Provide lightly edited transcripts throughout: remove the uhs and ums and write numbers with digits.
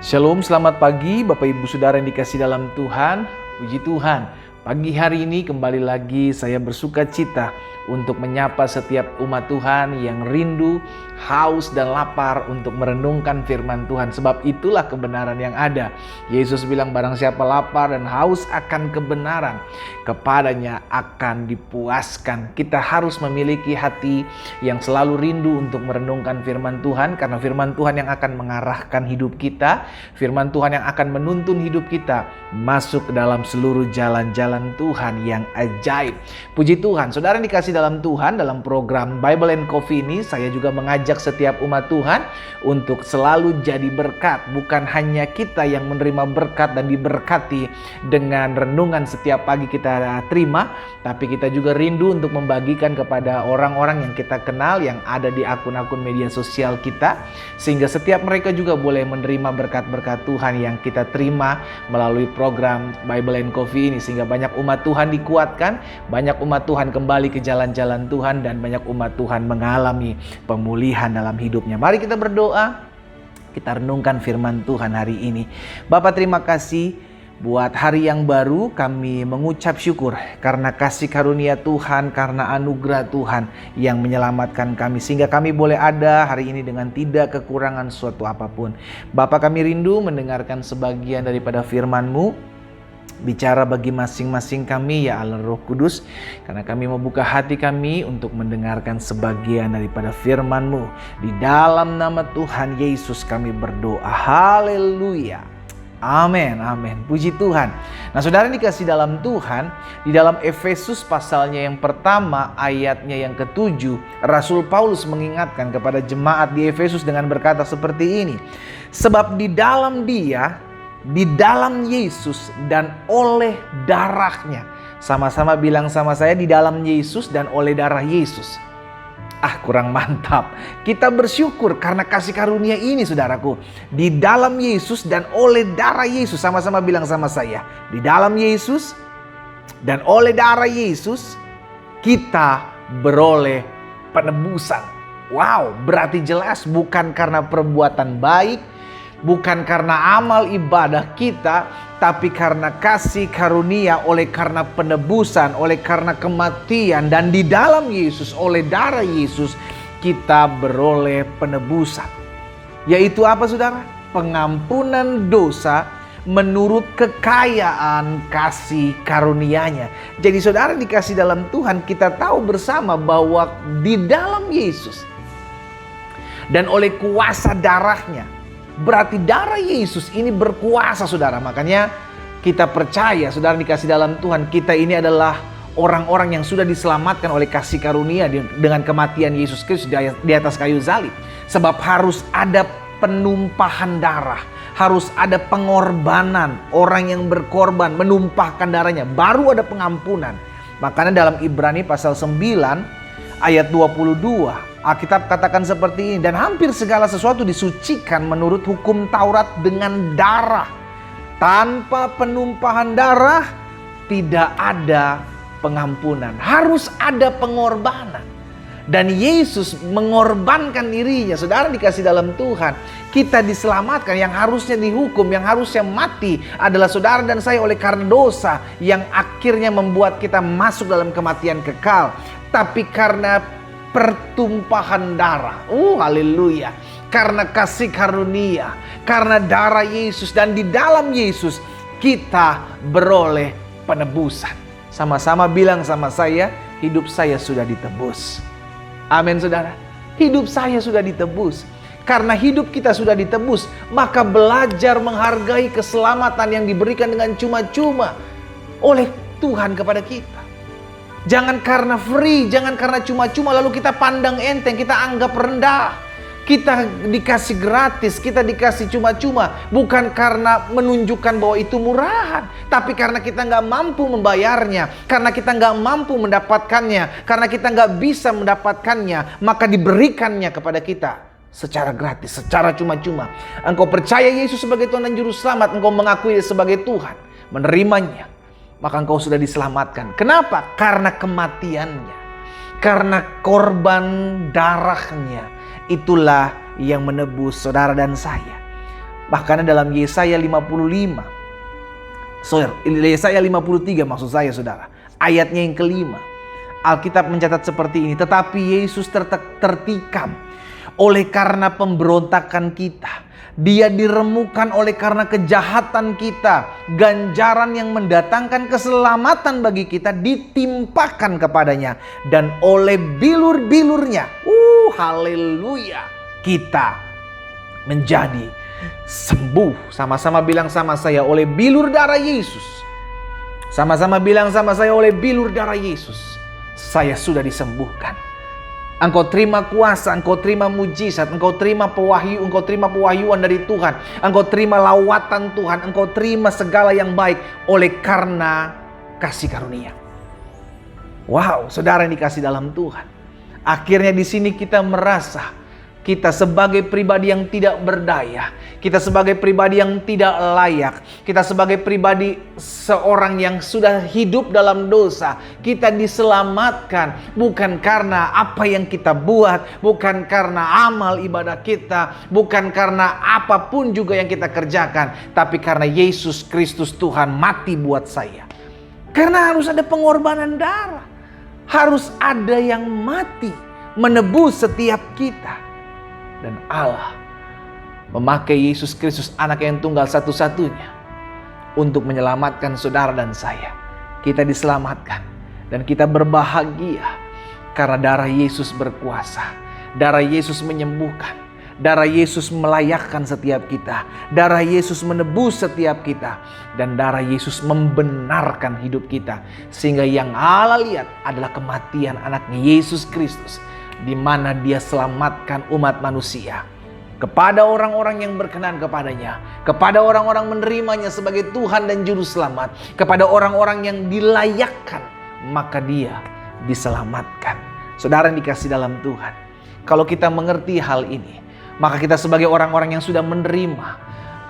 Shalom, selamat pagi Bapak Ibu Saudara yang dikasihi dalam Tuhan. Puji Tuhan, pagi hari ini kembali lagi saya bersuka cita untuk menyapa setiap umat Tuhan yang rindu, haus dan lapar untuk merenungkan firman Tuhan. Sebab itulah kebenaran yang ada. Yesus bilang barang siapa lapar dan haus akan kebenaran, kepadanya akan dipuaskan. Kita harus memiliki hati yang selalu rindu untuk merenungkan firman Tuhan, karena firman Tuhan yang akan mengarahkan hidup kita, firman Tuhan yang akan menuntun hidup kita masuk ke dalam seluruh jalan-jalan Tuhan yang ajaib. Puji Tuhan, saudara yang dikasih dalam Tuhan, dalam program Bible and Coffee ini saya juga mengajak setiap umat Tuhan untuk selalu jadi berkat. Bukan hanya kita yang menerima berkat dan diberkati dengan renungan setiap pagi kita terima, tapi kita juga rindu untuk membagikan kepada orang-orang yang kita kenal yang ada di akun-akun media sosial kita, sehingga setiap mereka juga boleh menerima berkat-berkat Tuhan yang kita terima melalui program Bible and Coffee ini, sehingga banyak umat Tuhan dikuatkan, banyak umat Tuhan kembali ke jalan-jalan Tuhan, dan banyak umat Tuhan mengalami pemulihan dalam hidupnya. Mari kita berdoa, kita renungkan firman Tuhan hari ini. Bapa, terima kasih buat hari yang baru. Kami mengucap syukur karena kasih karunia Tuhan, karena anugerah Tuhan yang menyelamatkan kami, sehingga kami boleh ada hari ini dengan tidak kekurangan suatu apapun. Bapa, kami rindu mendengarkan sebagian daripada firman-Mu. Bicara bagi masing-masing kami ya Allah Roh Kudus, karena kami membuka hati kami untuk mendengarkan sebagian daripada firman-Mu. Di dalam nama Tuhan Yesus kami berdoa. Haleluya. Amin, amin. Puji Tuhan. Nah, saudara dikasih dalam Tuhan, di dalam Efesus pasalnya yang pertama, ayatnya yang ke-7, Rasul Paulus mengingatkan kepada jemaat di Efesus dengan berkata seperti ini. Sebab di dalam Dia, di dalam Yesus dan oleh darahnya. Sama-sama bilang sama saya, di dalam Yesus dan oleh darah Yesus. Kurang mantap. Kita bersyukur karena kasih karunia ini, saudaraku. Di dalam Yesus dan oleh darah Yesus. Sama-sama bilang sama saya, di dalam Yesus dan oleh darah Yesus kita beroleh penebusan. Wow, berarti jelas bukan karena perbuatan baik, bukan karena amal ibadah kita, tapi karena kasih karunia, oleh karena penebusan, oleh karena kematian, dan di dalam Yesus, oleh darah Yesus, kita beroleh penebusan. Yaitu apa, saudara? Pengampunan dosa menurut kekayaan kasih karunia-Nya. Jadi saudara dikasih dalam Tuhan, kita tahu bersama bahwa di dalam Yesus dan oleh kuasa darahnya, berarti darah Yesus ini berkuasa, saudara. Makanya kita percaya, saudara dikasih dalam Tuhan, kita ini adalah orang-orang yang sudah diselamatkan oleh kasih karunia dengan kematian Yesus Kristus di atas kayu salib. Sebab harus ada penumpahan darah, harus ada pengorbanan, orang yang berkorban menumpahkan darahnya, baru ada pengampunan. Makanya dalam Ibrani pasal 9 ayat 22, Alkitab katakan seperti ini, dan hampir segala sesuatu disucikan menurut hukum Taurat dengan darah. Tanpa penumpahan darah tidak ada pengampunan. Harus ada pengorbanan. Dan Yesus mengorbankan dirinya. Saudara dikasih dalam Tuhan, kita diselamatkan. Yang harusnya dihukum, yang harusnya mati adalah saudara dan saya oleh karena dosa yang akhirnya membuat kita masuk dalam kematian kekal. Tapi karena pertumpahan darah, haleluya, karena kasih karunia, karena darah Yesus, dan di dalam Yesus kita beroleh penebusan. Sama-sama bilang sama saya, hidup saya sudah ditebus. Amin, saudara. Hidup saya sudah ditebus. Karena hidup kita sudah ditebus, maka belajar menghargai keselamatan yang diberikan dengan cuma-cuma oleh Tuhan kepada kita. Jangan karena free, jangan karena cuma-cuma lalu kita pandang enteng, kita anggap rendah. Kita dikasih gratis, kita dikasih cuma-cuma. Bukan karena menunjukkan bahwa itu murahan, tapi karena kita nggak mampu membayarnya, karena kita nggak mampu mendapatkannya, karena kita nggak bisa mendapatkannya, maka diberikannya kepada kita secara gratis, secara cuma-cuma. Engkau percaya Yesus sebagai Tuhan dan Juru Selamat, engkau mengakui Dia sebagai Tuhan, menerimanya, maka engkau sudah diselamatkan. Kenapa? Karena kematiannya, karena korban darahnya. Itulah yang menebus saudara dan saya. Bahkan dalam Yesaya 55, Yesaya 53 maksud saya saudara, ayatnya yang kelima, Alkitab mencatat seperti ini, tetapi Yesus tertikam oleh karena pemberontakan kita. Dia diremukan oleh karena kejahatan kita. Ganjaran yang mendatangkan keselamatan bagi kita ditimpakan kepadanya. Dan oleh bilur-bilurnya, haleluya, kita menjadi sembuh. Sama-sama bilang sama saya, oleh bilur darah Yesus. Sama-sama bilang sama saya, oleh bilur darah Yesus saya sudah disembuhkan. Engkau terima kuasa, engkau terima mujizat, engkau terima pewahyuan dari Tuhan, engkau terima lawatan Tuhan, engkau terima segala yang baik oleh karena kasih karunia. Wow, saudara yang dikasih dalam Tuhan. Akhirnya di sini kita merasa kita sebagai pribadi yang tidak berdaya, kita sebagai pribadi yang tidak layak, kita sebagai pribadi seorang yang sudah hidup dalam dosa, kita diselamatkan bukan karena apa yang kita buat, bukan karena amal ibadah kita, bukan karena apapun juga yang kita kerjakan, tapi karena Yesus Kristus Tuhan mati buat saya. Karena harus ada pengorbanan darah, harus ada yang mati menebus setiap kita. Dan Allah memakai Yesus Kristus, anak yang tunggal satu-satunya, untuk menyelamatkan saudara dan saya. Kita diselamatkan dan kita berbahagia karena darah Yesus berkuasa. Darah Yesus menyembuhkan. Darah Yesus melayakkan setiap kita. Darah Yesus menebus setiap kita. Dan darah Yesus membenarkan hidup kita. Sehingga yang Allah lihat adalah kematian anaknya Yesus Kristus, di mana dia selamatkan umat manusia kepada orang-orang yang berkenan kepadanya, kepada orang-orang menerimanya sebagai Tuhan dan Juru Selamat, kepada orang-orang yang dilayakkan, maka dia diselamatkan. Saudara yang dikasih dalam Tuhan, kalau kita mengerti hal ini, maka kita sebagai orang-orang yang sudah menerima,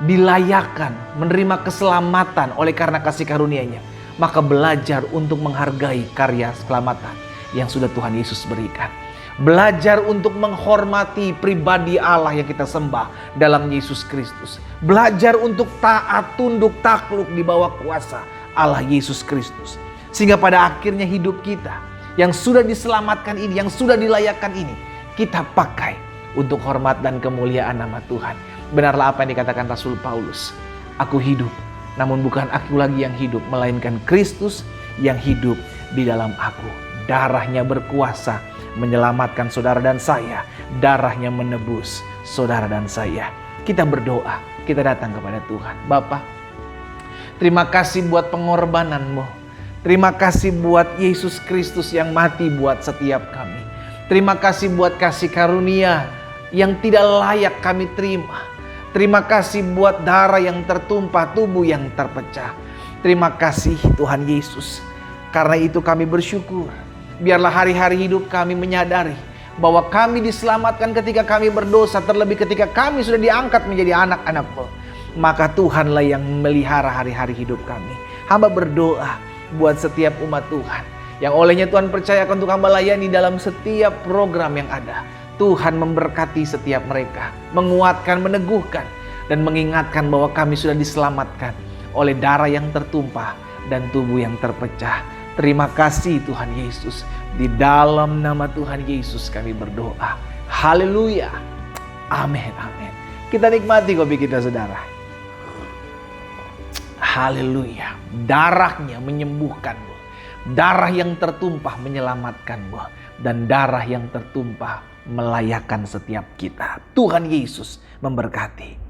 dilayakkan, menerima keselamatan oleh karena kasih karunia-Nya, maka belajar untuk menghargai karya keselamatan yang sudah Tuhan Yesus berikan. Belajar untuk menghormati pribadi Allah yang kita sembah dalam Yesus Kristus. Belajar untuk taat, tunduk, takluk di bawah kuasa Allah Yesus Kristus. Sehingga pada akhirnya hidup kita yang sudah diselamatkan ini, yang sudah dilayakkan ini, kita pakai untuk hormat dan kemuliaan nama Tuhan. Benarlah apa yang dikatakan Rasul Paulus. Aku hidup, namun bukan aku lagi yang hidup, melainkan Kristus yang hidup di dalam aku. Darahnya berkuasa menyelamatkan saudara dan saya. Darahnya menebus saudara dan saya. Kita berdoa, kita datang kepada Tuhan. Bapa, terima kasih buat pengorbanan-Mu. Terima kasih buat Yesus Kristus yang mati buat setiap kami. Terima kasih buat kasih karunia yang tidak layak kami terima. Terima kasih buat darah yang tertumpah, tubuh yang terpecah. Terima kasih Tuhan Yesus. Karena itu kami bersyukur. Biarlah hari-hari hidup kami menyadari bahwa kami diselamatkan ketika kami berdosa, terlebih ketika kami sudah diangkat menjadi anak-anak-Mu. Maka Tuhanlah yang memelihara hari-hari hidup kami. Hamba berdoa buat setiap umat Tuhan yang olehnya Tuhan percayakan untuk hamba layani dalam setiap program yang ada. Tuhan memberkati setiap mereka, menguatkan, meneguhkan, dan mengingatkan bahwa kami sudah diselamatkan oleh darah yang tertumpah dan tubuh yang terpecah. Terima kasih Tuhan Yesus. Di dalam nama Tuhan Yesus kami berdoa. Haleluya. Amin, amin. Kita nikmati kopi kita saudara. Haleluya. Darahnya menyembuhkanmu. Darah yang tertumpah menyelamatkanmu. Dan darah yang tertumpah melayakkan setiap kita. Tuhan Yesus memberkati.